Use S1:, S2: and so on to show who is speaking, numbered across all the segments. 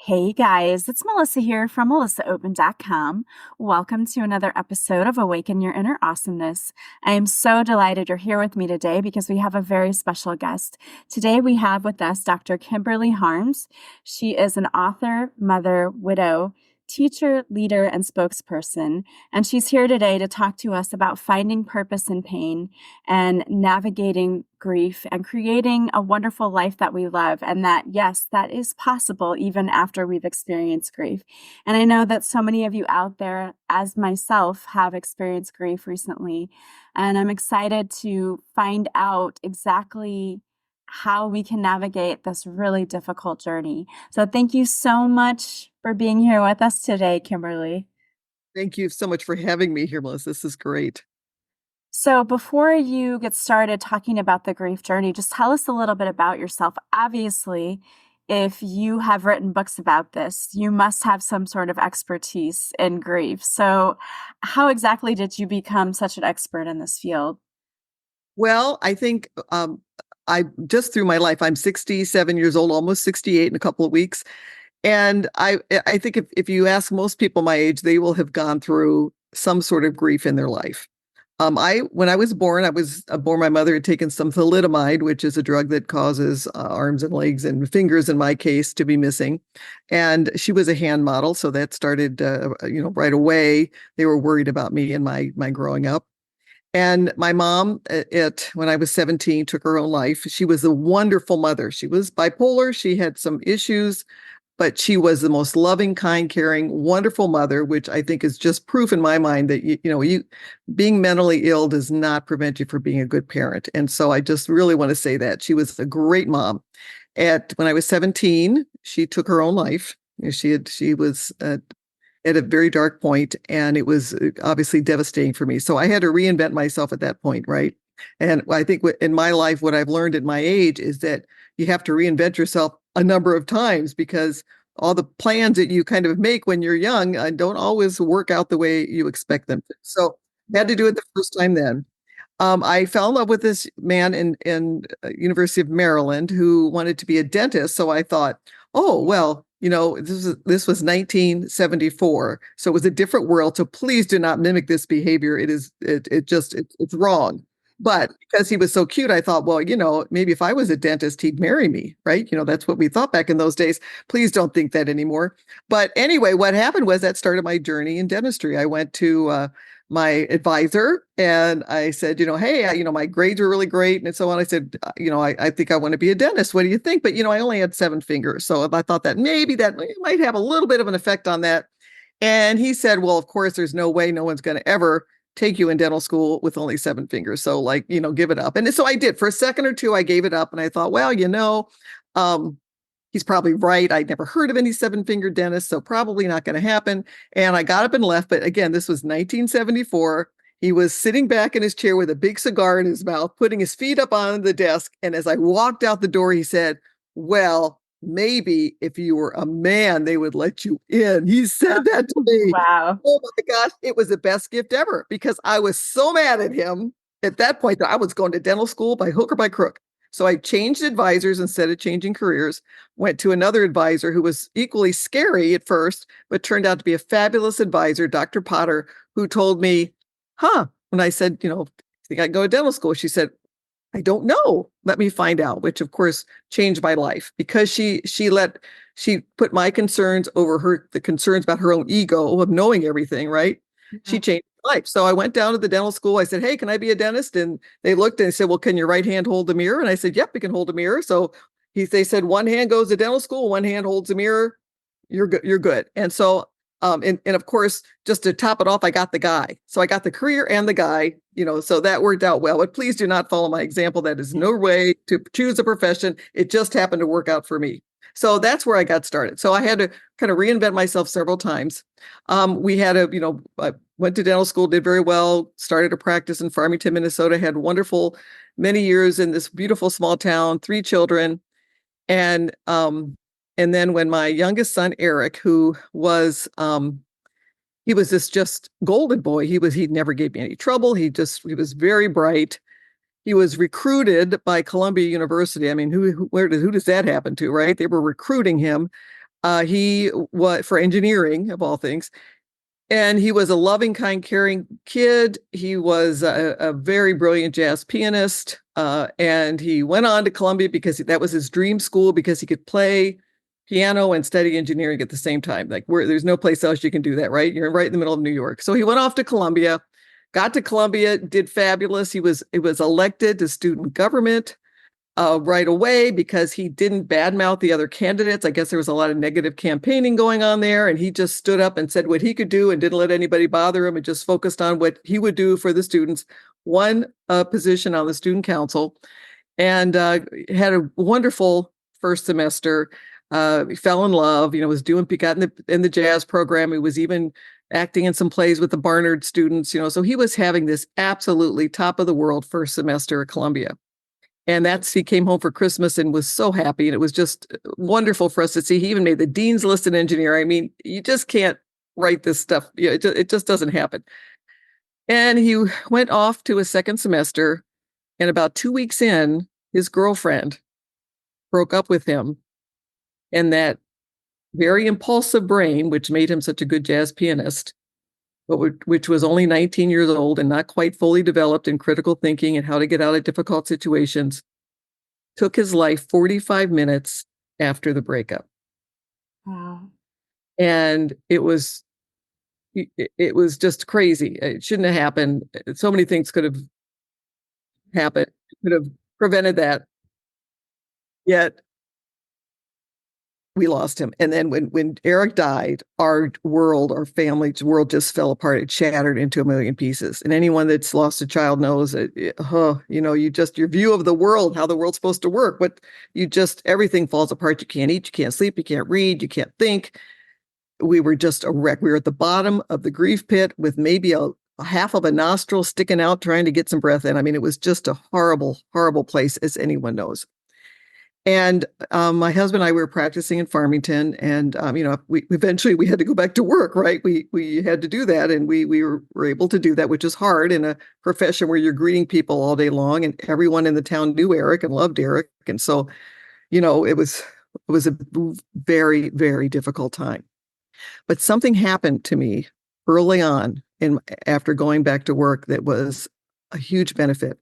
S1: Hey guys, it's Melissa here from melissaopen.com. Welcome to another episode of Awaken Your Inner Awesomeness. I am so delighted you're here with me today because we have a very special guest. Today we have with us Dr. Kimberly Harms. She is an author, mother, widow, teacher, leader, and spokesperson. And she's here today to talk to us about finding purpose in pain and navigating grief and creating a wonderful life that we love. And that, yes, that is possible even after we've experienced grief. And I know that so many of you out there, as myself, have experienced grief recently. And I'm excited to find out exactly how we can navigate this really difficult journey. So thank you so much for being here with us today, Kimberly.
S2: Thank you so much for having me here, Melissa. This is great.
S1: So before you get started talking about the grief journey, just tell us a little bit about yourself. Obviously, if you have written books about this, you must have some sort of expertise in grief. So how exactly did you become such an expert in this field?
S2: Well, I think I just through my life, I'm 67 years old, almost 68 in a couple of weeks. And I think if you ask most people my age, they will have gone through some sort of grief in their life. When I was born, my mother had taken some thalidomide, which is a drug that causes arms and legs and fingers, in my case, to be missing. And she was a hand model, so that started, right away. They were worried about me and my growing up. And my mom, when I was 17, took her own life. She was a wonderful mother. She was bipolar. She had some issues, but she was the most loving, kind, caring, wonderful mother, which I think is just proof in my mind that you being mentally ill does not prevent you from being a good parent. And so I just really want to say that she was a great mom. When I was 17, she took her own life. She was at a very dark point, and it was obviously devastating for me. So I had to reinvent myself at that point, right? And I think in my life, what I've learned at my age is that you have to reinvent yourself a number of times because all the plans that you kind of make when you're young don't always work out the way you expect them to. So I had to do it the first time then. I fell in love with this man in University of Maryland who wanted to be a dentist. So I thought, oh, well, this was 1974. So it was a different world. So please do not mimic this behavior. It's wrong. But because he was so cute, I thought, well, maybe if I was a dentist, he'd marry me, right? That's what we thought back in those days. Please don't think that anymore. But anyway, what happened was that started my journey in dentistry. I went to my advisor and I said, hey, my grades are really great and so on. I said, I think I want to be a dentist. What do you think? But, I only had 7 fingers. So I thought that maybe that might have a little bit of an effect on that. And he said, well, of course, there's no way no one's going to ever take you in dental school with only 7 fingers. So give it up. And so I did. For a second or two, I gave it up and I thought, well, he's probably right. I'd never heard of any 7-finger dentists, so probably not going to happen. And I got up and left. But again, this was 1974. He was sitting back in his chair with a big cigar in his mouth, putting his feet up on the desk. And as I walked out the door, he said, well, maybe if you were a man, they would let you in. He said that to me.
S1: Wow.
S2: Oh my gosh, it was the best gift ever because I was so mad at him at that point that I was going to dental school by hook or by crook. So I changed advisors instead of changing careers, went to another advisor who was equally scary at first, but turned out to be a fabulous advisor, Dr. Potter, who told me, when I said, I think I'd go to dental school, she said, I don't know. Let me find out, which of course changed my life because she put my concerns over the concerns about her own ego of knowing everything, right? Mm-hmm. She changed my life. So I went down to the dental school. I said, hey, can I be a dentist? And they looked and said, well, can your right hand hold the mirror? And I said, yep, it can hold a mirror. So they said, one hand goes to dental school, one hand holds the mirror. You're good. You're good. And so and of course, just to top it off, I got the guy. So I got the career and the guy, so that worked out well. But please do not follow my example. That is no way to choose a profession. It just happened to work out for me. So that's where I got started. So I had to kind of reinvent myself several times. I went to dental school, did very well, started a practice in Farmington, Minnesota, had wonderful many years in this beautiful small town, 3 children. And then when my youngest son, Eric, who was, he was this just golden boy. He never gave me any trouble. He was very bright. He was recruited by Columbia University. I mean, who does that happen to, right? They were recruiting him. He was for engineering of all things. And he was a loving, kind, caring kid. He was a very brilliant jazz pianist. And he went on to Columbia because that was his dream school because he could play piano and study engineering at the same time. Like there's no place else you can do that, right? You're right in the middle of New York. So he went off to Columbia, got to Columbia, did fabulous. He was elected to student government right away because he didn't badmouth the other candidates. I guess there was a lot of negative campaigning going on there, and he just stood up and said what he could do and didn't let anybody bother him and just focused on what he would do for the students. Won a position on the student council and had a wonderful first semester. He fell in love, got in the jazz program. He was even acting in some plays with the Barnard students, so he was having this absolutely top of the world first semester at Columbia. And he came home for Christmas and was so happy. And it was just wonderful for us to see. He even made the dean's list in engineering. I mean, you just can't write this stuff. It just doesn't happen. And he went off to his second semester. And about 2 weeks in, his girlfriend broke up with him. And that very impulsive brain, which made him such a good jazz pianist, but which was only 19 years old and not quite fully developed in critical thinking and how to get out of difficult situations, took his life 45 minutes after the breakup.
S1: Wow.
S2: And it was just crazy. It shouldn't have happened. So many things could have happened, could have prevented that. Yet we lost him. And then when Eric died, our family's world just fell apart. It shattered into a million pieces. And anyone that's lost a child knows your view of the world, how the world's supposed to work, but everything falls apart. You can't eat, you can't sleep, you can't read, you can't think. We were just a wreck. We were at the bottom of the grief pit with maybe a half of a nostril sticking out, trying to get some breath in. I mean, it was just a horrible, horrible place, as anyone knows. And my husband and I were practicing in Farmington, and we eventually had to go back to work, right? We had to do that, and we were able to do that, which is hard in a profession where you're greeting people all day long, and everyone in the town knew Eric and loved Eric, and so it was a very, very difficult time. But something happened to me early on, after going back to work, that was a huge benefit,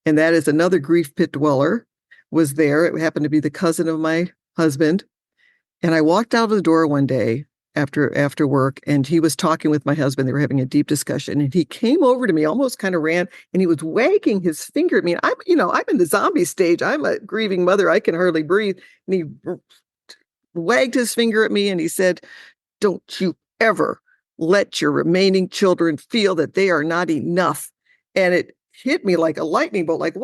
S2: and that is another grief pit dweller was there. It happened to be the cousin of my husband. And I walked out of the door one day after work, and he was talking with my husband. They were having a deep discussion, and he came over to me, almost kind of ran, and he was wagging his finger at me. I'm in the zombie stage. I'm a grieving mother. I can hardly breathe. And he wagged his finger at me, and he said, "Don't you ever let your remaining children feel that they are not enough." And it hit me like a lightning bolt. Like,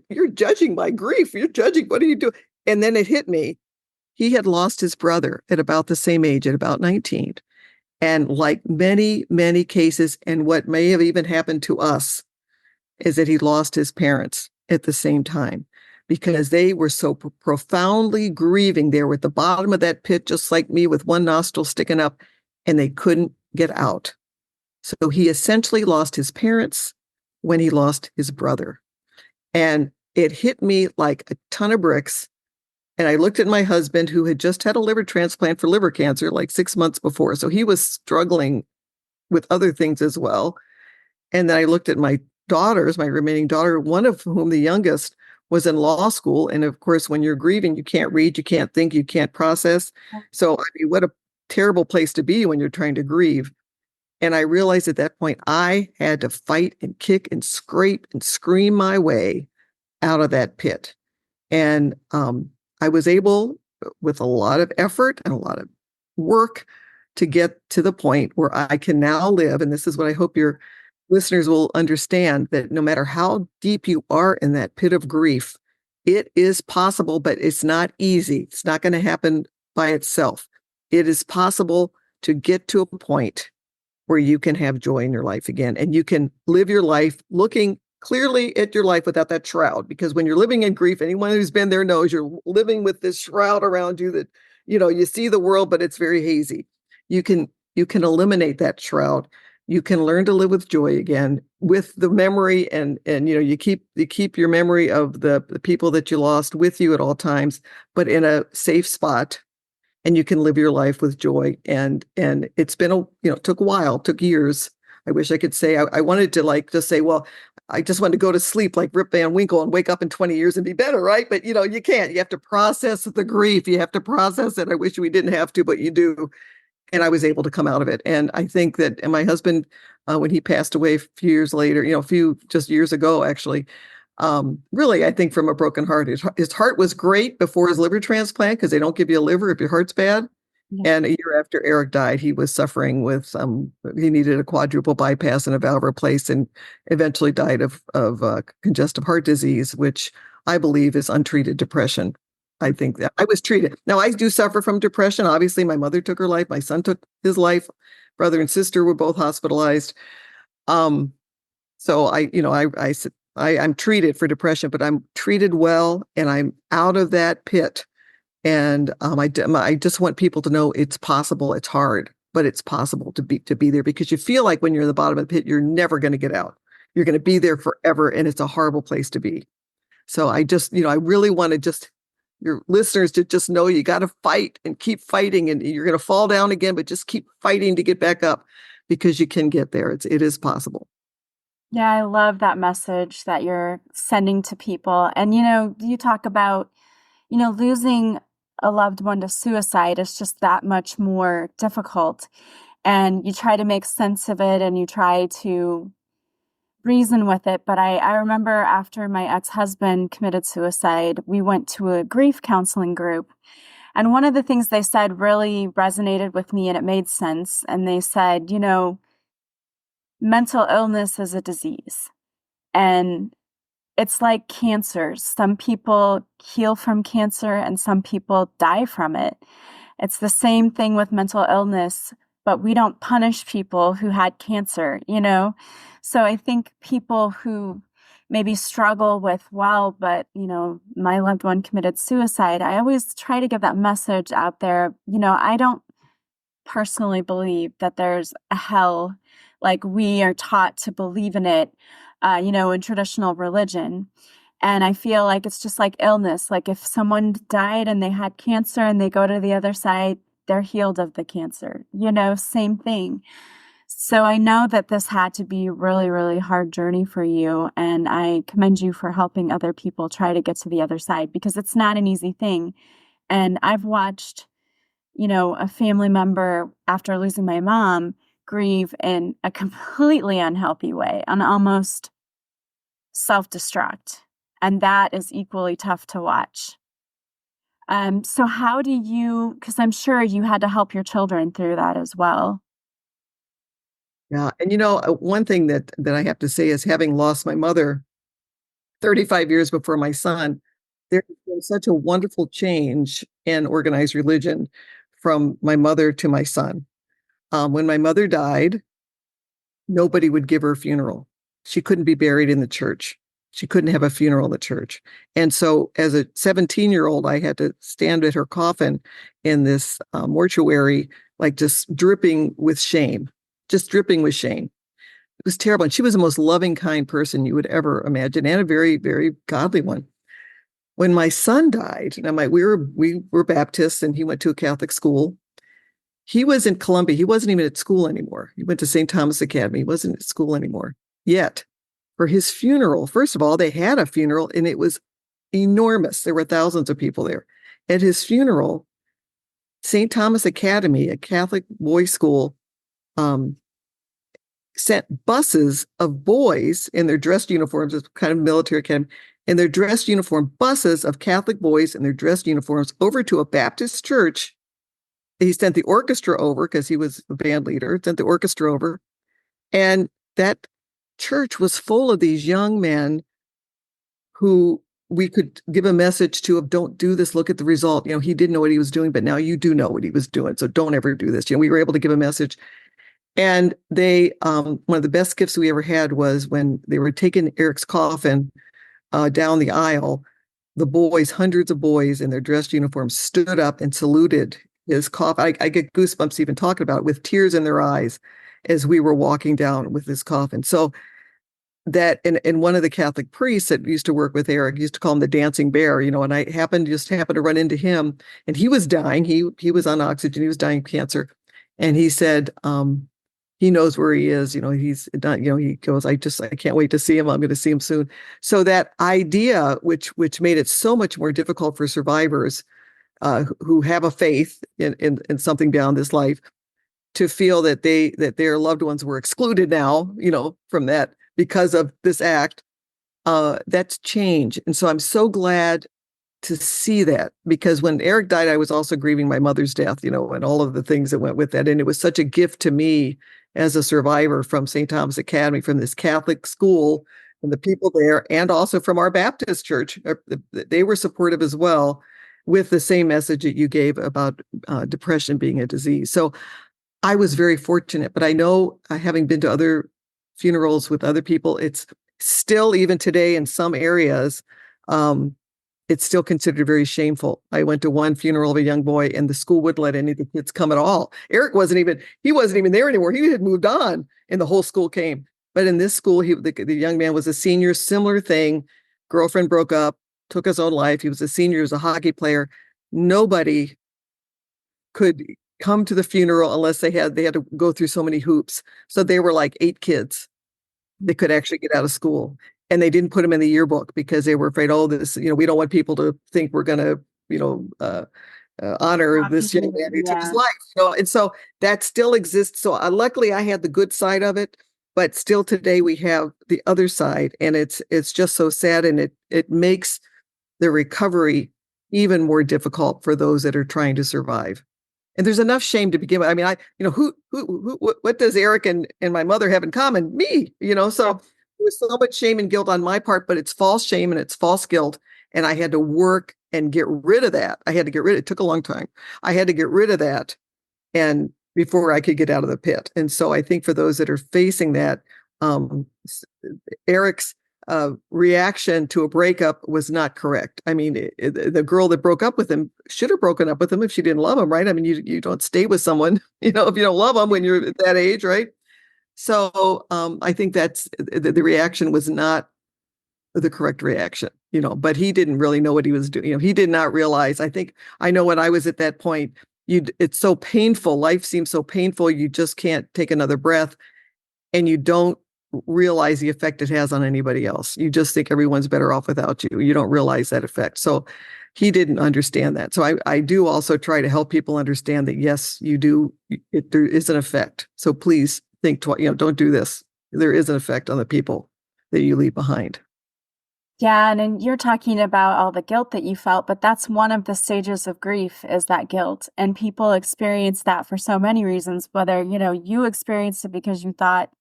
S2: you're judging my grief. What are you doing? And then it hit me. He had lost his brother at about the same age, at about 19. And like many, many cases, and what may have even happened to us, is that he lost his parents at the same time because they were so profoundly grieving. They were at the bottom of that pit, just like me, with one nostril sticking up, and they couldn't get out. So he essentially lost his parents when he lost his brother. And it hit me like a ton of bricks. And I looked at my husband, who had just had a liver transplant for liver cancer like 6 months before. So he was struggling with other things as well. And then I looked at my daughters, my remaining daughter, one of whom, the youngest, was in law school. And of course, when you're grieving, you can't read, you can't think, you can't process. So I mean, what a terrible place to be when you're trying to grieve. And I realized at that point, I had to fight and kick and scrape and scream my way out of that pit. And I was able, with a lot of effort and a lot of work, to get to the point where I can now live. And this is what I hope your listeners will understand, that no matter how deep you are in that pit of grief, it is possible, but it's not easy. It's not going to happen by itself. It is possible to get to a point where you can have joy in your life again, and you can live your life looking clearly at your life without that shroud. Because when you're living in grief, anyone who's been there knows you're living with this shroud around you that, you see the world, but it's very hazy. You can eliminate that shroud. You can learn to live with joy again, with the memory, and you keep your memory of the people that you lost with you at all times, but in a safe spot. and you can live your life with joy. And it's been it took a while, took years. I wish I could say I wanted to like just say, well, I just want to go to sleep like Rip Van Winkle and wake up in 20 years and be better, right? But you can't. You have to process the grief. You have to process it. I wish we didn't have to, but you do. And I was able to come out of it. And I think that, and my husband, when he passed away a few years later, a few just years ago, actually, really, I think from a broken heart, his heart was great before his liver transplant because they don't give you a liver if your heart's bad.
S1: Yeah.
S2: And a year after Eric died, he was suffering with he needed a quadruple bypass and a valve replaced, and eventually died of congestive heart disease, which I believe is untreated depression. I think that I was treated. Now I do suffer from depression. Obviously, my mother took her life. My son took his life. Brother and sister were both hospitalized. Um, so I'm treated for depression, but I'm treated well, and I'm out of that pit. And I just want people to know it's possible. It's hard, but it's possible to be there, because you feel like when you're in the bottom of the pit, you're never going to get out. You're going to be there forever, and it's a horrible place to be. So I really want to just your listeners to just know you got to fight and keep fighting, and you're going to fall down again, but just keep fighting to get back up, because you can get there. It is possible.
S1: Yeah, I love that message that you're sending to people. And, you talk about, losing a loved one to suicide is just that much more difficult. And you try to make sense of it and you try to reason with it. But I remember after my ex-husband committed suicide, we went to a grief counseling group. And one of the things they said really resonated with me and it made sense. And they said, mental illness is a disease. And it's like cancer. Some people heal from cancer and some people die from it. It's the same thing with mental illness, but we don't punish people who had cancer, So I think people who maybe struggle with, but, my loved one committed suicide, I always try to give that message out there. I don't personally believe that there's a hell like we are taught to believe in it, in traditional religion. And I feel like it's just like illness. Like if someone died and they had cancer and they go to the other side, they're healed of the cancer, same thing. So I know that this had to be a really, really hard journey for you. And I commend you for helping other people try to get to the other side, because it's not an easy thing. And I've watched, a family member after losing my mom grieve in a completely unhealthy way, and almost self-destruct. And that is equally tough to watch. So how do you, because I'm sure you had to help your children through that as well.
S2: Yeah. And one thing that I have to say is, having lost my mother 35 years before my son, there's been such a wonderful change in organized religion from my mother to my son. When my mother died, nobody would give her a funeral. She couldn't be buried in the church. She couldn't have a funeral in the church. And so as a 17-year-old, I had to stand at her coffin in this mortuary, like just dripping with shame, just dripping with shame. It was terrible. And she was the most loving, kind person you would ever imagine, and a very, very godly one. When my son died, now we were Baptists, and he went to a Catholic school. He was in Columbia. He wasn't even at school anymore. He went to St. Thomas Academy. He wasn't at school anymore yet. For his funeral, first of all, they had a funeral, and it was enormous. There were thousands of people there. At his funeral, St. Thomas Academy, a Catholic boys' school, sent buses of boys in their dressed uniforms, it's kind of military academy, in their dressed uniform, buses of Catholic boys in their dressed uniforms over to a Baptist church. He sent the orchestra over because he was a band leader, sent the orchestra over. And that church was full of these young men who we could give a message to of, don't do this, look at the result. He didn't know what he was doing, but now you do know what he was doing. So don't ever do this. We were able to give a message. And they, one of the best gifts we ever had was when they were taking Eric's coffin down the aisle, the boys, hundreds of boys in their dressed uniforms, stood up and saluted his coffin. I get goosebumps even talking about it, with tears in their eyes as we were walking down with his coffin. So that and one of the Catholic priests that used to work with Eric used to call him the dancing bear, and I happened to run into him, and he was dying. He was on oxygen. He was dying of cancer. And he said, he knows where he is. He's not, he goes, I can't wait to see him. I'm going to see him soon. So that idea, which made it so much more difficult for survivors who have a faith in something beyond this life, to feel that their loved ones were excluded now, from that because of this act, that's change. And so I'm so glad to see that, because when Eric died, I was also grieving my mother's death, and all of the things that went with that. And it was such a gift to me as a survivor from St. Thomas Academy, from this Catholic school and the people there, and also from our Baptist church. They were supportive as well, with the same message that you gave about depression being a disease. So I was very fortunate, but I know, having been to other funerals with other people, it's still, even today in some areas, it's still considered very shameful. I went to one funeral of a young boy, and the school wouldn't let any of the kids come at all. Eric wasn't even there anymore. He had moved on, and the whole school came. But in this school, the young man was a senior, similar thing. Girlfriend broke up, took his own life. He was a senior, he was a hockey player. Nobody could come to the funeral unless they had to go through so many hoops. So they were like 8 kids that could actually get out of school. And they didn't put them in the yearbook because they were afraid, we don't want people to think we're going to, honor this young man who took his life. And so that still exists. So luckily I had the good side of it, but still today we have the other side, and it's just so sad. And it makes the recovery even more difficult for those that are trying to survive. And there's enough shame to begin with. I mean, what does Eric and my mother have in common? Me, so there's so much shame and guilt on my part, but it's false shame and it's false guilt. And I had to work and get rid of that. It took a long time. I had to get rid of that, and before I could get out of the pit. And so I think for those that are facing that, Eric's reaction to a breakup was not correct. I mean, the girl that broke up with him should have broken up with him if she didn't love him, right? I mean, you don't stay with someone, if you don't love them when you're at that age, right? So I think that's the reaction was not the correct reaction, but he didn't really know what he was doing. He did not realize. I know when I was at that point, it's so painful. Life seems so painful. You just can't take another breath, and you don't realize the effect it has on anybody else. You just think everyone's better off without you. You don't realize that effect. So he didn't understand that. So I do also try to help people understand that, yes, you do. There is an effect. So please think twice. Don't do this. There is an effect on the people that you leave behind.
S1: Yeah, and then you're talking about all the guilt that you felt, but that's one of the stages of grief, is that guilt. And people experience that for so many reasons, whether, you experienced it because you thought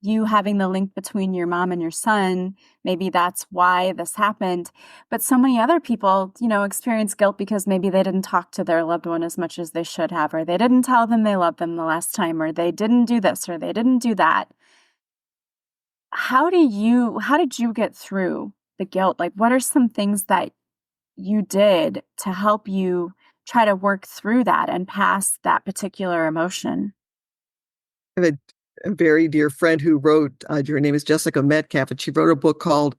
S1: you having the link between your mom and your son, maybe that's why this happened. But so many other people, experience guilt because maybe they didn't talk to their loved one as much as they should have, or they didn't tell them they loved them the last time, or they didn't do this, or they didn't do that. How did you get through the guilt? Like, what are some things that you did to help you try to work through that and pass that particular emotion?
S2: I have a very dear friend who wrote, her name is Jessica Metcalf, and she wrote a book called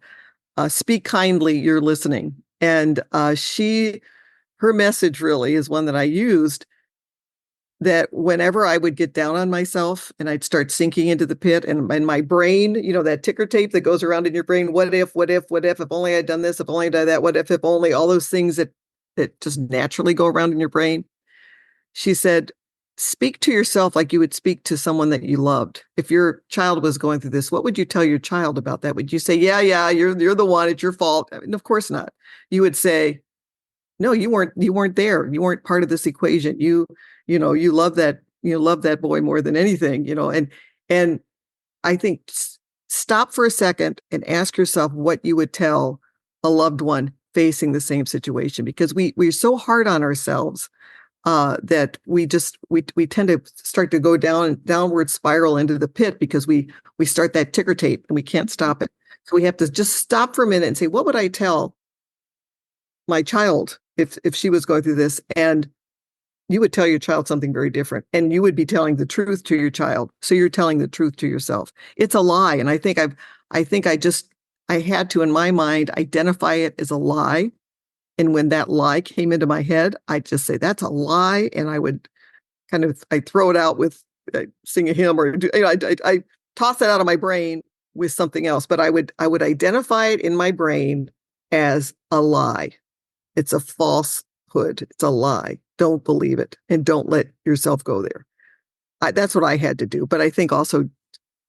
S2: Speak Kindly, You're Listening. And her message really is one that I used, that whenever I would get down on myself and I'd start sinking into the pit, and my brain, that ticker tape that goes around in your brain, what if, if only I'd done this, if only I'd done that, what if only, all those things that just naturally go around in your brain. She said, speak to yourself like you would speak to someone that you loved. If your child was going through this, what would you tell your child about that? Would you say, yeah, you're the one, it's your fault? I mean, of course not. You would say, no, you weren't there. You weren't part of this equation. You love that boy more than anything, and I think stop for a second and ask yourself what you would tell a loved one facing the same situation, because we're so hard on ourselves that we tend to start to go downward spiral into the pit, because we start that ticker tape and we can't stop it. So we have to just stop for a minute and say, what would I tell my child if she was going through this? And you would tell your child something very different, and you would be telling the truth to your child. So you're telling the truth to yourself. It's a lie. And I think I think I had to, in my mind, identify it as a lie. And when that lie came into my head, I'd just say, that's a lie. And I would I throw it out with, sing a hymn, or I toss it out of my brain with something else. But I would identify it in my brain as a lie. It's a falsehood. It's a lie. Don't believe it, and don't let yourself go there. That's what I had to do. But I think also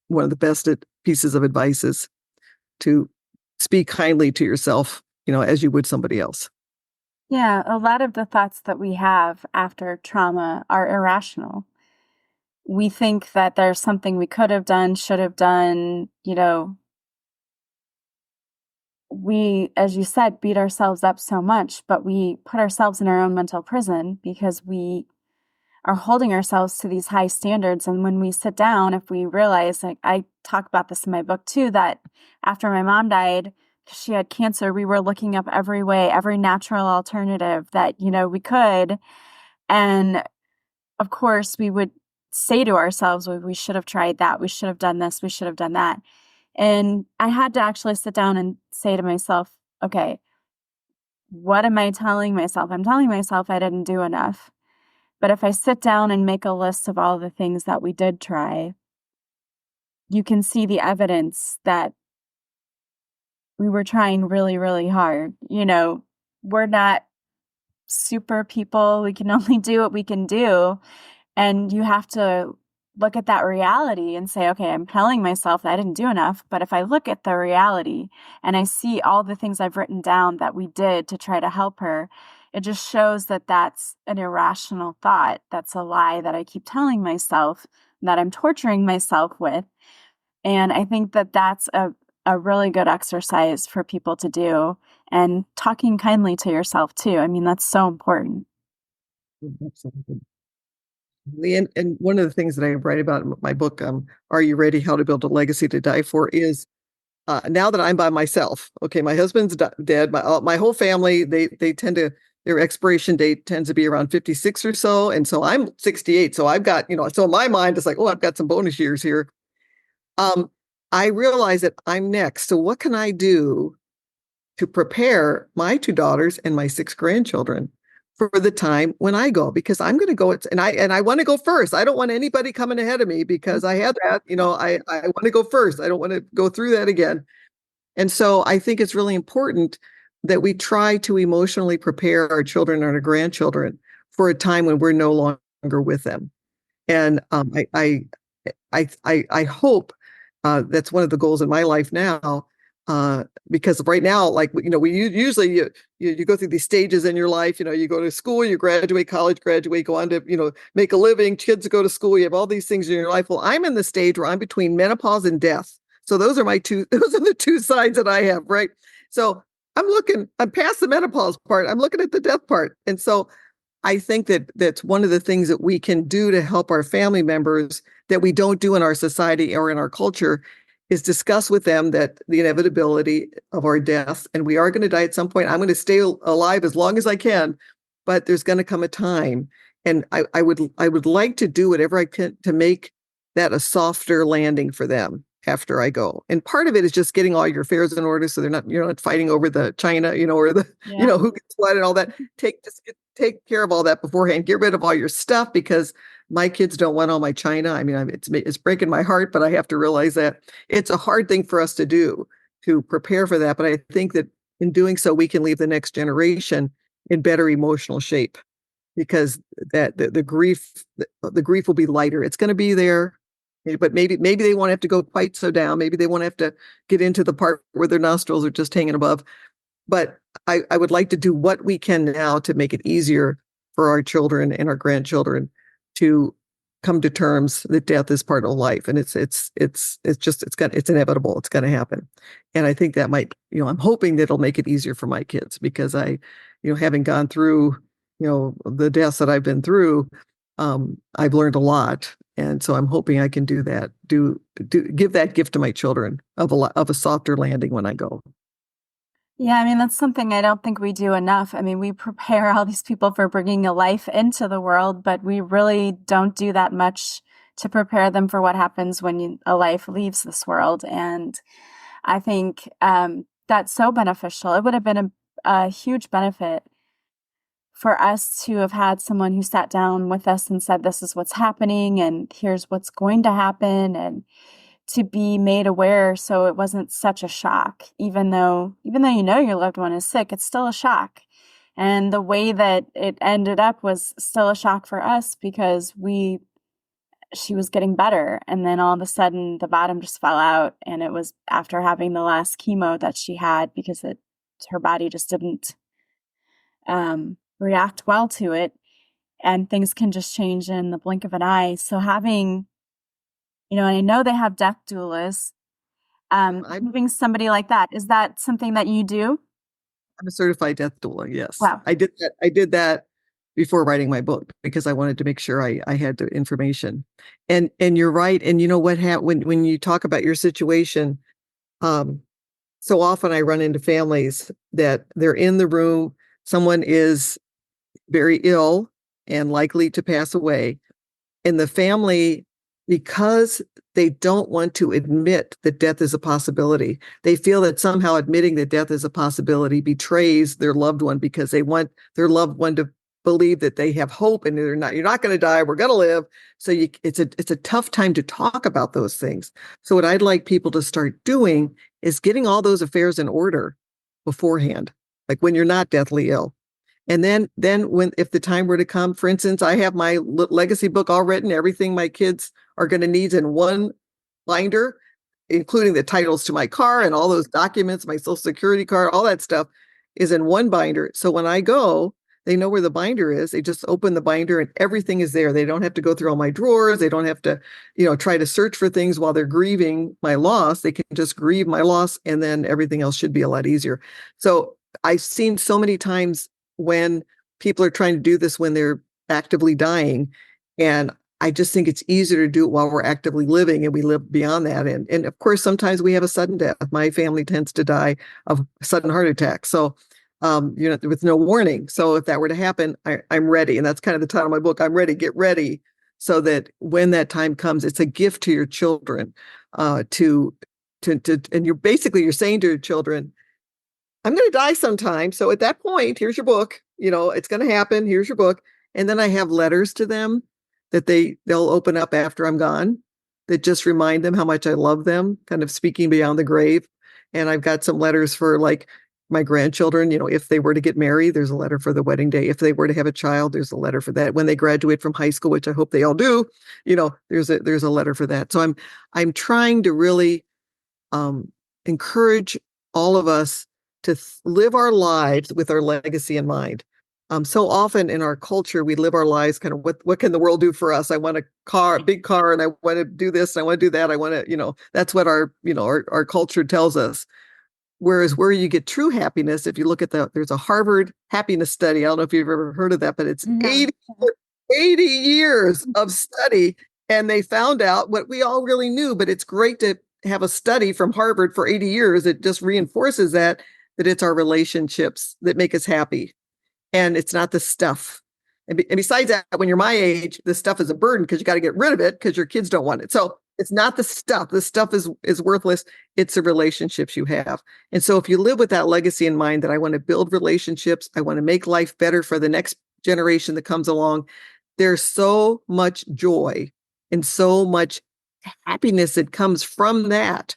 S2: one of the best pieces of advice is to speak kindly to yourself, as you would somebody else.
S1: Yeah, a lot of the thoughts that we have after trauma are irrational. We think that there's something we could have done, should have done, we, as you said, beat ourselves up so much, but we put ourselves in our own mental prison because we are holding ourselves to these high standards. And when we sit down, if we realize, like I talk about this in my book too, that after my mom died, she had cancer, we were looking up every way, every natural alternative that, we could. And of course, we would say to ourselves, well, we should have tried that. We should have done this. We should have done that. And I had to actually sit down and say to myself, okay, what am I telling myself? I'm telling myself I didn't do enough. But if I sit down and make a list of all the things that we did try, you can see the evidence that we were trying really, really hard. We're not super people. We can only do what we can do. And you have to look at that reality and say, okay, I'm telling myself that I didn't do enough. But if I look at the reality and I see all the things I've written down that we did to try to help her, it just shows that that's an irrational thought. That's a lie that I keep telling myself, that I'm torturing myself with. And I think that that's a really good exercise for people to do. And talking kindly to yourself too. I mean, that's so important.
S2: Absolutely. And one of the things that I write about in my book, Are You Ready? How to Build a Legacy to Die For, is now that I'm by myself. Okay, my husband's dead. My whole family, they tend to, their expiration date tends to be around 56 or so. And so I'm 68. So I've got, so in my mind, it's like, oh, I've got some bonus years here. I realize that I'm next. So what can I do to prepare my two daughters and my six grandchildren for the time when I go? Because I'm going to go, and I want to go first. I don't want anybody coming ahead of me because I had that, I want to go first. I don't want to go through that again. And so I think it's really important that we try to emotionally prepare our children and our grandchildren for a time when we're no longer with them. And I hope that's one of the goals in my life now. Because right now, like, we usually you go through these stages in your life. You go to school, you graduate, college, graduate, go on to, make a living, kids go to school, you have all these things in your life. Well, I'm in the stage where I'm between menopause and death. So those are the two sides that I have, right? So I'm past the menopause part. I'm looking at the death part. And so I think that that's one of the things that we can do to help our family members that we don't do in our society or in our culture is discuss with them that the inevitability of our death, and we are going to die at some point. I'm going to stay alive as long as I can, but there's going to come a time. And I would like to do whatever I can to make that a softer landing for them after I go. And part of it is just getting all your affairs in order so you're not fighting over the China, or the,
S1: Yeah.
S2: who gets what and all that. Take care of all that beforehand. Get rid of all your stuff because my kids don't want all my China. I mean, it's breaking my heart, but I have to realize that it's a hard thing for us to do, to prepare for that. But I think that in doing so, we can leave the next generation in better emotional shape, because that the grief will be lighter. It's going to be there, but maybe they won't have to go quite so down. Maybe they won't have to get into the part where their nostrils are just hanging above. But I would like to do what we can now to make it easier for our children and our grandchildren to come to terms that death is part of life, and it's inevitable. It's going to happen, and I think that might, I'm hoping that it'll make it easier for my kids, because having gone through, the deaths that I've been through, I've learned a lot, and so I'm hoping I can do that. Give that gift to my children of a softer landing when I go.
S1: Yeah, I mean, that's something I don't think we do enough. I mean, we prepare all these people for bringing a life into the world, but we really don't do that much to prepare them for what happens when a life leaves this world. And I think that's so beneficial. It would have been a huge benefit for us to have had someone who sat down with us and said, this is what's happening and here's what's going to happen, and to be made aware so it wasn't such a shock. Even though you know your loved one is sick, it's still a shock. And the way that it ended up was still a shock for us because she was getting better, and then all of a sudden the bottom just fell out, and it was after having the last chemo that she had because her body just didn't react well to it, and things can just change in the blink of an eye. So having, I know they have death doulas.
S2: I'm
S1: Having somebody like that, is that something that you do?
S2: I'm a certified death doula. Yes,
S1: Wow.
S2: I did that. I did that before writing my book because I wanted to make sure I had the information. And you're right. And you know what when you talk about your situation, um, so often I run into families that they're in the room, someone is very ill and likely to pass away, and the family, because they don't want to admit that death is a possibility, they feel that somehow admitting that death is a possibility betrays their loved one because they want their loved one to believe that they have hope and you're not going to die, we're going to live. So it's a tough time to talk about those things. So what I'd like people to start doing is getting all those affairs in order beforehand, like when you're not deathly ill. And then when if the time were to come, for instance, I have my legacy book all written, everything my kids are going to need in one binder, including the titles to my car and all those documents, my social security card, all that stuff is in one binder. So when I go, they know where the binder is. They just open the binder and everything is there. They don't have to go through all my drawers. They don't have to, try to search for things while they're grieving my loss. They can just grieve my loss and then everything else should be a lot easier. So I've seen so many times when people are trying to do this when they're actively dying. And I just think it's easier to do it while we're actively living and we live beyond that. And of course, sometimes we have a sudden death. My family tends to die of a sudden heart attack. So, with no warning. So if that were to happen, I'm ready. And that's kind of the title of my book. I'm ready, get ready. So that when that time comes, it's a gift to your children and you're saying to your children, I'm going to die sometime. So at that point, here's your book. It's going to happen. Here's your book. And then I have letters to them that they'll open up after I'm gone that just remind them how much I love them, kind of speaking beyond the grave. And I've got some letters for like my grandchildren, if they were to get married, there's a letter for the wedding day. If they were to have a child, there's a letter for that. When they graduate from high school, which I hope they all do, there's a letter for that. So I'm trying to really encourage all of us to live our lives with our legacy in mind. So often in our culture, we live our lives kind of what can the world do for us? I want a big car, and I want to do this, and I want to do that. I want to, that's what our culture tells us. Whereas where you get true happiness, if you look at there's a Harvard happiness study. I don't know if you've ever heard of that, but it's
S1: No.
S2: 80 years of study. And they found out what we all really knew, but it's great to have a study from Harvard for 80 years. It just reinforces that it's our relationships that make us happy. And it's not the stuff. And besides that, when you're my age, the stuff is a burden because you got to get rid of it because your kids don't want it. So it's not the stuff. The stuff is worthless. It's the relationships you have. And so if you live with that legacy in mind that I want to build relationships, I want to make life better for the next generation that comes along, there's so much joy and so much happiness that comes from that.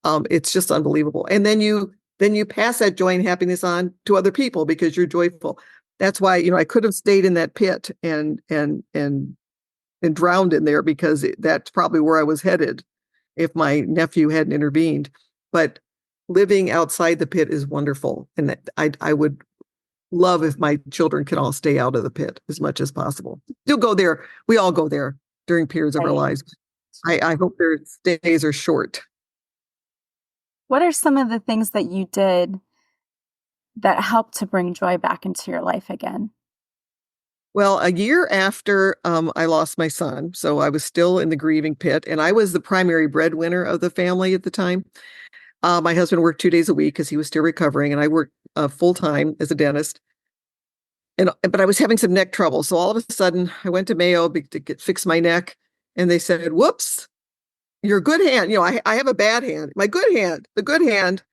S2: It's just unbelievable. And then you pass that joy and happiness on to other people because you're joyful. That's why, I could have stayed in that pit and drowned in there because that's probably where I was headed if my nephew hadn't intervened. But living outside the pit is wonderful. And I would love if my children could all stay out of the pit as much as possible. You'll go there. We all go there during periods of our lives. I hope their days are short.
S1: What are some of the things that you did that helped to bring joy back into your life again?
S2: Well, a year after I lost my son, so I was still in the grieving pit, and I was the primary breadwinner of the family at the time. My husband worked 2 days a week because he was still recovering, and I worked full time as a dentist. But I was having some neck trouble, so all of a sudden I went to Mayo to fix my neck, and they said, "Whoops, your good hand, I have a bad hand. My good hand, the good hand,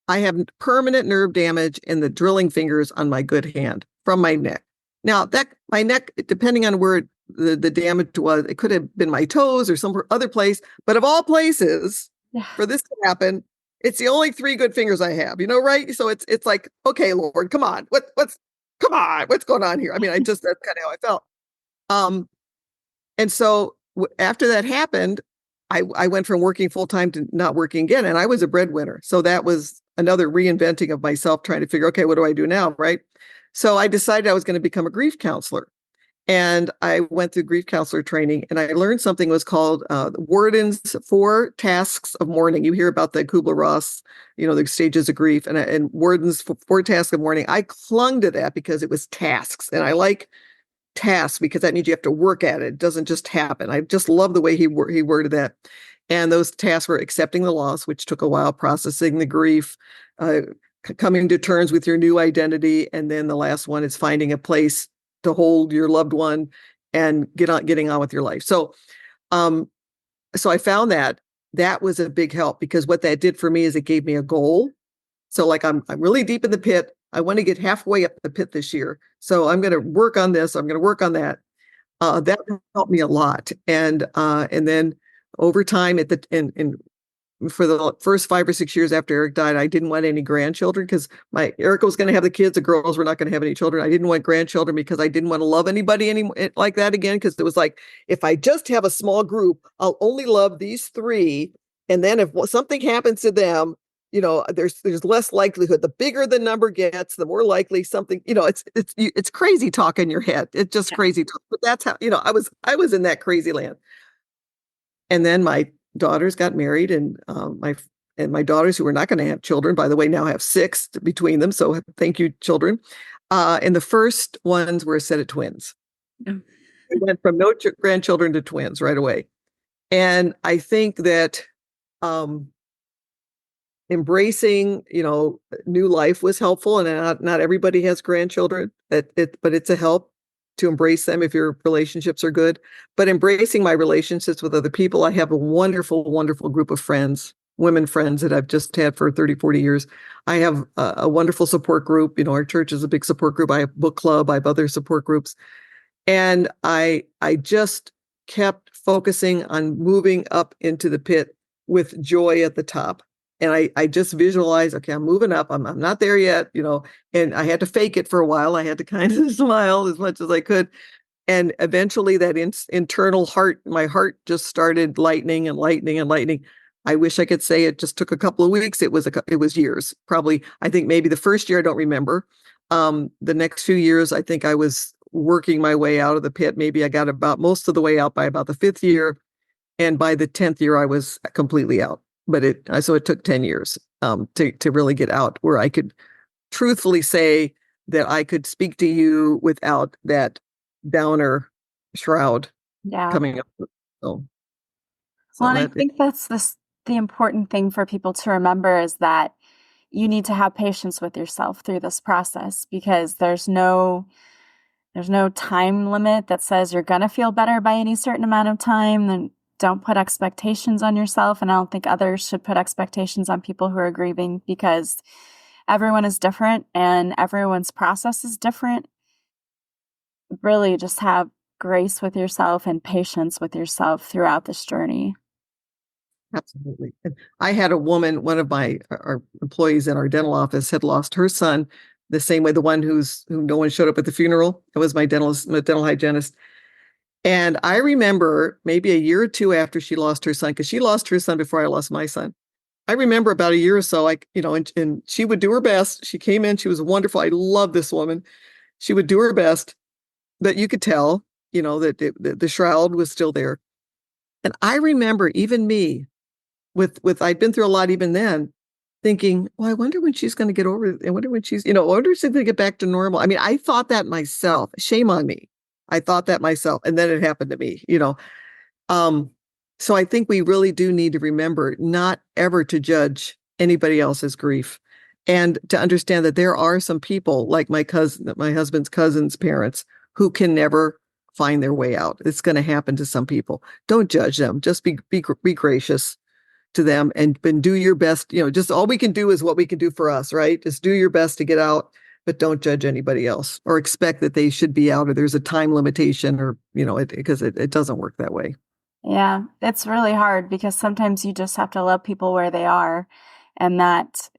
S2: I have permanent nerve damage in the drilling fingers on my good hand from my neck. Now that my neck, depending on where the damage was, it could have been my toes or some other place, but of all places
S1: Yeah.
S2: for this to happen, it's the only three good fingers I have, right? So it's like, okay, Lord, come on. Come on, what's going on here? I mean, that's kind of how I felt. And so after that happened, I went from working full time to not working again. And I was a breadwinner. So that was another reinventing of myself, trying to figure, okay, what do I do now? Right. So I decided I was going to become a grief counselor. And I went through grief counselor training, and I learned something was called Worden's 4 tasks of mourning. You hear about the Kubler-Ross, the stages of grief, and Worden's 4 tasks of mourning. I clung to that because it was tasks, and I like tasks because that means you have to work at it. It doesn't just happen. I just love the way he worded that. And those tasks were accepting the loss, which took a while, processing the grief, coming to terms with your new identity, and then the last one is finding a place to hold your loved one and getting on with your life. So I found that was a big help, because what that did for me is it gave me a goal. So like I'm really deep in the pit. I want to get halfway up the pit this year. So I'm going to work on this. I'm going to work on that. That helped me a lot. And then over time for the first 5 or 6 years after Eric died, I didn't want any grandchildren, because Erica was going to have the kids. The girls were not going to have any children. I didn't want grandchildren because I didn't want to love anybody like that again. Because it was like, if I just have a small group, I'll only love these 3. And then if something happens to them, there's less likelihood. The bigger the number gets, the more likely something, it's crazy talk in your head. It's just crazy talk. But that's how, I was in that crazy land. And then my daughters got married, and my daughters, who were not going to have children, by the way, now have 6 between them. So thank you, children. And the first ones were a set of twins. We went from no grandchildren to twins right away. And I think that embracing, new life was helpful. And not everybody has grandchildren, but it's a help to embrace them if your relationships are good. But embracing my relationships with other people, I have a wonderful, wonderful group of friends, women friends that I've just had for 30, 40 years. I have a wonderful support group. Our church is a big support group. I have book club. I have other support groups. And I just kept focusing on moving up into the pit with joy at the top. And I just visualized, okay, I'm moving up. I'm not there yet, and I had to fake it for a while. I had to kind of smile as much as I could. And eventually that internal heart, my heart just started lightening and lightening and lightening. I wish I could say it just took a couple of weeks. It was years. Probably, I think maybe the first year I don't remember. The next few years, I think I was working my way out of the pit. Maybe I got about most of the way out by about the 5th year. And by the 10th year, I was completely out. But so it took 10 years to really get out, where I could truthfully say that I could speak to you without that downer shroud coming up. So
S1: and I think that's the important thing for people to remember, is that you need to have patience with yourself through this process, because there's no time limit that says you're going to feel better by any certain amount of time. Then don't put expectations on yourself. And I don't think others should put expectations on people who are grieving, because everyone is different and everyone's process is different. Really just have grace with yourself and patience with yourself throughout this journey.
S2: Absolutely. And I had a woman, one of our employees in our dental office, had lost her son the same way, the one who no one showed up at the funeral. It was my dental hygienist. And I remember maybe a year or 2 after she lost her son, because she lost her son before I lost my son. I remember about a year or so, and she would do her best. She came in, she was wonderful. I love this woman. She would do her best, but you could tell, that the shroud was still there. And I remember even me with I'd been through a lot even then, thinking, well, I wonder when she's going to get over it. I wonder when I wonder if she's going to get back to normal. I mean, I thought that myself. Shame on me. I thought that myself. And then it happened to me, So I think we really do need to remember not ever to judge anybody else's grief, and to understand that there are some people like my husband's cousin's parents who can never find their way out. It's going to happen to some people. Don't judge them. Just be gracious to them and do your best. Just all we can do is what we can do for us, right? Just do your best to get out, but don't judge anybody else or expect that they should be out or there's a time limitation or, because it doesn't work that way.
S1: Yeah, it's really hard because sometimes you just have to love people where they are, and that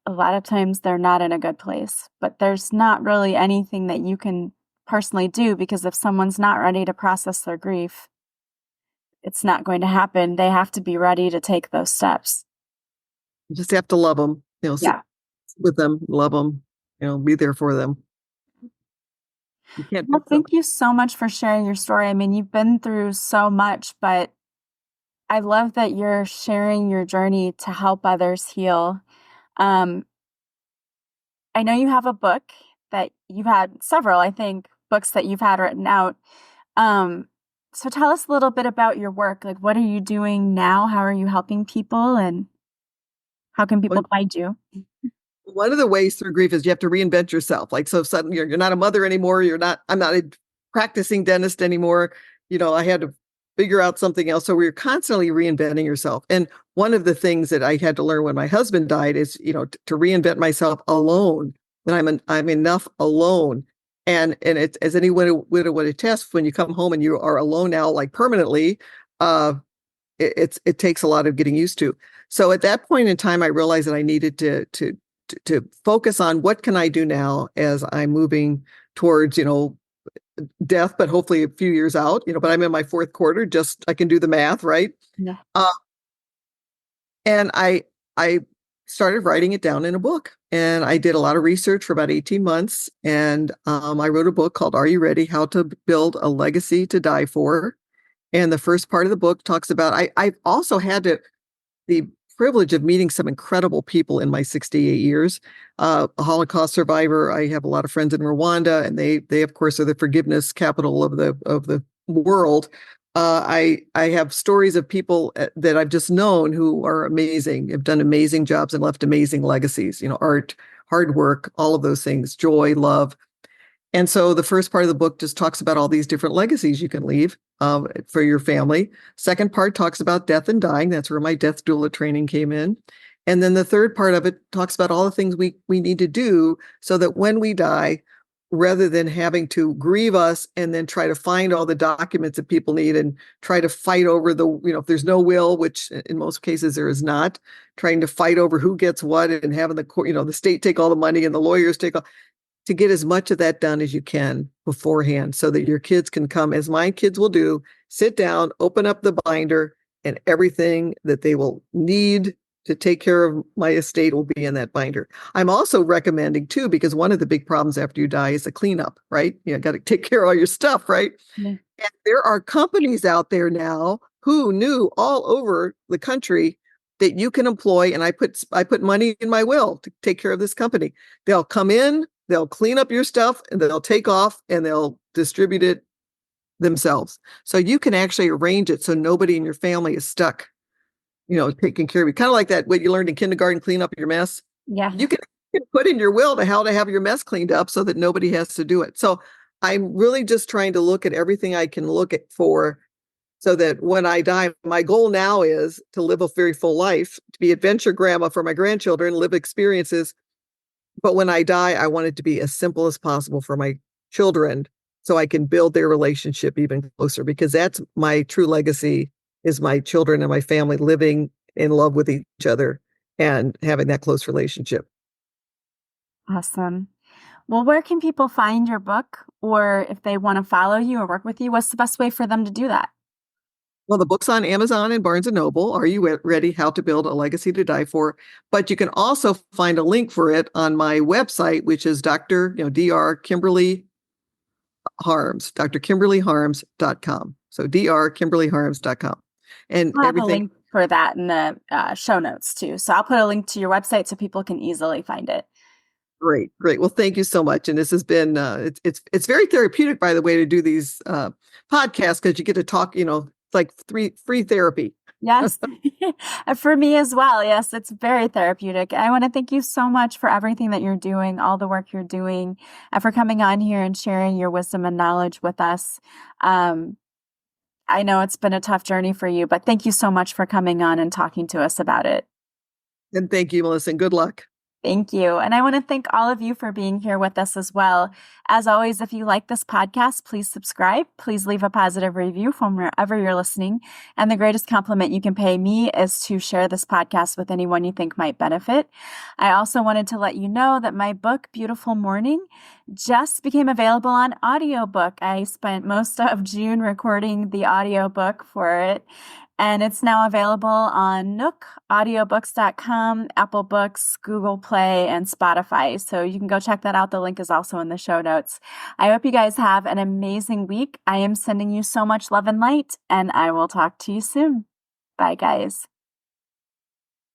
S1: a lot of times they're not in a good place. But there's not really anything that you can personally do because if someone's not ready to process their grief, it's not going to happen. They have to be ready to take those steps.
S2: You just have to love them, sit
S1: Yeah.
S2: with them, love them, be there for them. You can't do
S1: Well, thank you so much for sharing your story. I mean, you've been through so much, but I love that you're sharing your journey to help others heal. Um, I know you have a book that you've had several, I think, books that you've had written out. Um, so tell us a little bit about your work. Like, what are you doing now? How are you helping people? And how can people find you?
S2: One of the ways through grief is you have to reinvent yourself. Like, so if suddenly you're not a mother anymore, I'm not a practicing dentist anymore. I had to figure out something else. So we're constantly reinventing yourself. And one of the things that I had to learn when my husband died is, to reinvent myself alone, that I'm enough alone. And it's, as anyone would attest, when you come home and you are alone now, like permanently, it takes a lot of getting used to. So at that point in time, I realized that I needed to focus on what can I do now as I'm moving towards, death, but hopefully a few years out, but I'm in my fourth quarter, just, I can do the math, right?
S1: Yeah.
S2: And I started writing it down in a book and I did a lot of research for about 18 months. And I wrote a book called Are You Ready? How to Build a Legacy to Die For. And the first part of the book talks about, I've also had the privilege of meeting some incredible people in my 68 years. A Holocaust survivor. I have a lot of friends in Rwanda, and they of course are the forgiveness capital of the world. I have stories of people that I've just known who are amazing, have done amazing jobs and left amazing legacies. Art, hard work, all of those things, joy, love. And so the first part of the book just talks about all these different legacies you can leave for your family. Second part talks about death and dying. That's where my death doula training came in. And then the third part of it talks about all the things we need to do so that when we die, rather than having to grieve us and then try to find all the documents that people need and try to fight over if there's no will, which in most cases there is not, trying to fight over who gets what and having the court, the state take all the money and the lawyers take all, to get as much of that done as you can beforehand so that your kids can come, as my kids will do, sit down, open up the binder, and everything that they will need to take care of my estate will be in that binder. I'm also recommending too, because one of the big problems after you die is the cleanup, right? You got to take care of all your stuff, right? Yeah. And there are companies out there now who knew all over the country that you can employ. And I put money in my will to take care of this company. They'll come in, they'll clean up your stuff, and they'll take off and they'll distribute it themselves. So you can actually arrange it so nobody in your family is stuck, taking care of you. Kind of like that, what you learned in kindergarten, clean up your mess.
S1: Yeah.
S2: You can put in your will to how to have your mess cleaned up so that nobody has to do it. So I'm really just trying to look at everything I can look at for so that when I die, my goal now is to live a very full life, to be adventure grandma for my grandchildren, live experiences. But when I die, I want it to be as simple as possible for my children so I can build their relationship even closer, because that's my true legacy, is my children and my family living in love with each other and having that close relationship.
S1: Awesome. Well, where can people find your book, or if they want to follow you or work with you, what's the best way for them to do that?
S2: Well, the book's on Amazon and Barnes & Noble. Are You Ready? How to Build a Legacy to Die For? But you can also find a link for it on my website, which is Dr. Kimberly Harms, drkimberlyharms.com. So drkimberlyharms.com. And
S1: I'll have a
S2: everything.
S1: link for that in the show notes too. So I'll put a link to your website so people can easily find it.
S2: Great. Well, thank you so much. And this has been, it's very therapeutic, by the way, to do these podcasts, because you get to talk, It's like free therapy.
S1: Yes, for me as well. Yes, it's very therapeutic. I want to thank you so much for everything that you're doing, all the work you're doing, and for coming on here and sharing your wisdom and knowledge with us. Um, I know it's been a tough journey for you, but thank you so much for coming on and talking to us about it.
S2: And thank you, Melissa, and good luck.
S1: Thank you. And I want to thank all of you for being here with us as well. As always, if you like this podcast, please subscribe. Please leave a positive review from wherever you're listening. And the greatest compliment you can pay me is to share this podcast with anyone you think might benefit. I also wanted to let you know that my book, Beautiful Morning, just became available on audiobook. I spent most of June recording the audiobook for it. And it's now available on Nook, audiobooks.com, Apple Books, Google Play, and Spotify. So you can go check that out. The link is also in the show notes. I hope you guys have an amazing week. I am sending you so much love and light, and I will talk to you soon. Bye, guys.